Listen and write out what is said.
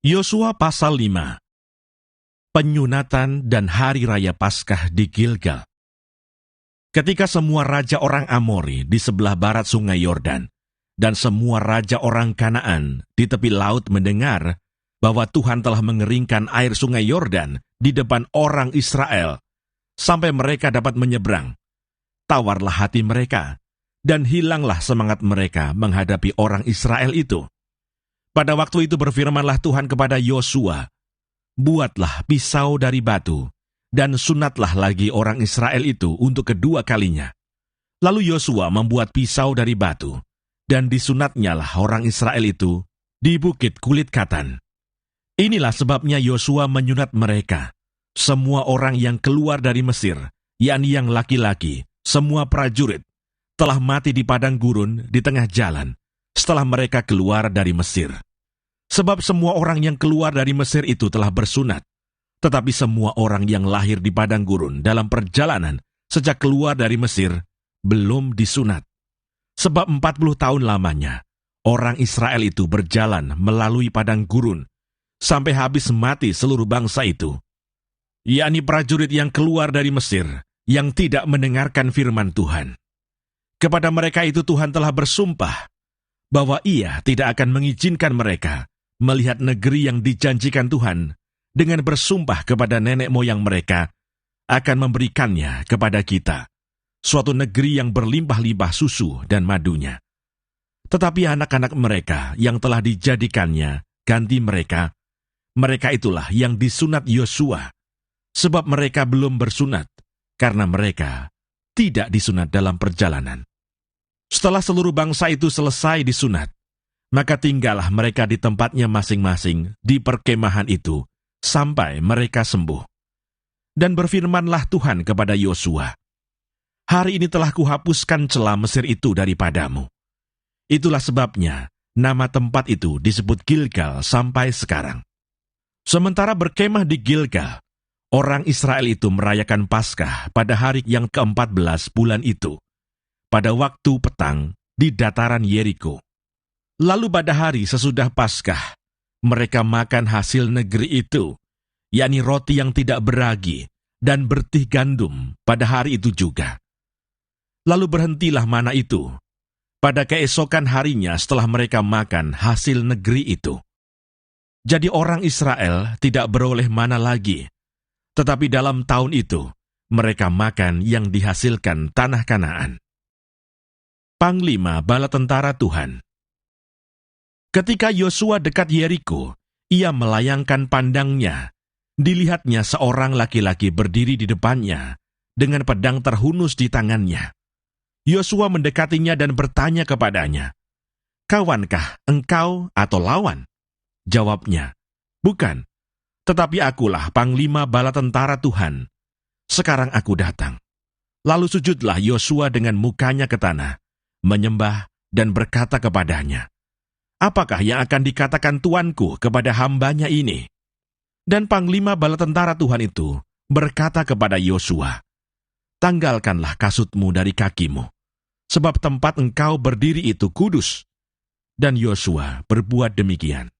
Yosua pasal 5. Penyunatan dan Hari Raya Paskah di Gilgal. Ketika semua raja orang Amori di sebelah barat sungai Yordan dan semua raja orang Kanaan di tepi laut mendengar bahwa Tuhan telah mengeringkan air sungai Yordan di depan orang Israel sampai mereka dapat menyeberang, tawarlah hati mereka dan hilanglah semangat mereka menghadapi orang Israel itu. Pada waktu itu berfirmanlah Tuhan kepada Yosua, "Buatlah pisau dari batu, dan sunatlah lagi orang Israel itu untuk kedua kalinya." Lalu Yosua membuat pisau dari batu, dan disunatnyalah orang Israel itu di bukit kulit katan. Inilah sebabnya Yosua menyunat mereka, semua orang yang keluar dari Mesir, yakni yang laki-laki, semua prajurit, telah mati di padang gurun di tengah jalan, setelah mereka keluar dari Mesir. Sebab semua orang yang keluar dari Mesir itu telah bersunat, tetapi semua orang yang lahir di padang gurun dalam perjalanan sejak keluar dari Mesir belum disunat. Sebab 40 tahun lamanya, orang Israel itu berjalan melalui padang gurun, sampai habis mati seluruh bangsa itu, yakni prajurit yang keluar dari Mesir, yang tidak mendengarkan firman Tuhan. Kepada mereka itu Tuhan telah bersumpah, bahwa Ia tidak akan mengizinkan mereka melihat negeri yang dijanjikan Tuhan, dengan bersumpah kepada nenek moyang mereka, akan memberikannya kepada kita, suatu negeri yang berlimpah-limpah susu dan madunya. Tetapi anak-anak mereka yang telah dijadikannya ganti mereka itulah yang disunat Yosua, sebab mereka belum bersunat, karena mereka tidak disunat dalam perjalanan. Setelah seluruh bangsa itu selesai disunat, maka tinggallah mereka di tempatnya masing-masing di perkemahan itu, sampai mereka sembuh. Dan berfirmanlah Tuhan kepada Yosua, "Hari ini telah kuhapuskan celah Mesir itu daripadamu." Itulah sebabnya nama tempat itu disebut Gilgal sampai sekarang. Sementara berkemah di Gilgal, orang Israel itu merayakan Paskah pada hari yang ke-14 bulan itu, pada waktu petang di dataran Yeriko. Lalu pada hari sesudah Paskah, mereka makan hasil negeri itu, yakni roti yang tidak beragi dan bertih gandum pada hari itu juga. Lalu berhentilah mana itu pada keesokan harinya setelah mereka makan hasil negeri itu. Jadi orang Israel tidak beroleh mana lagi, tetapi dalam tahun itu mereka makan yang dihasilkan tanah Kanaan. Panglima Bala Tentara Tuhan. Ketika Yosua dekat Yeriko, ia melayangkan pandangnya. Dilihatnya seorang laki-laki berdiri di depannya, dengan pedang terhunus di tangannya. Yosua mendekatinya dan bertanya kepadanya, "Kawankah engkau atau lawan?" Jawabnya, "Bukan, tetapi akulah Panglima Bala Tentara Tuhan. Sekarang aku datang." Lalu sujudlah Yosua dengan mukanya ke tanah, menyembah dan berkata kepadanya, "Apakah yang akan dikatakan tuanku kepada hambanya ini?" Dan Panglima Bala Tentara Tuhan itu berkata kepada Yosua, "Tanggalkanlah kasutmu dari kakimu, sebab tempat engkau berdiri itu kudus." Dan Yosua berbuat demikian.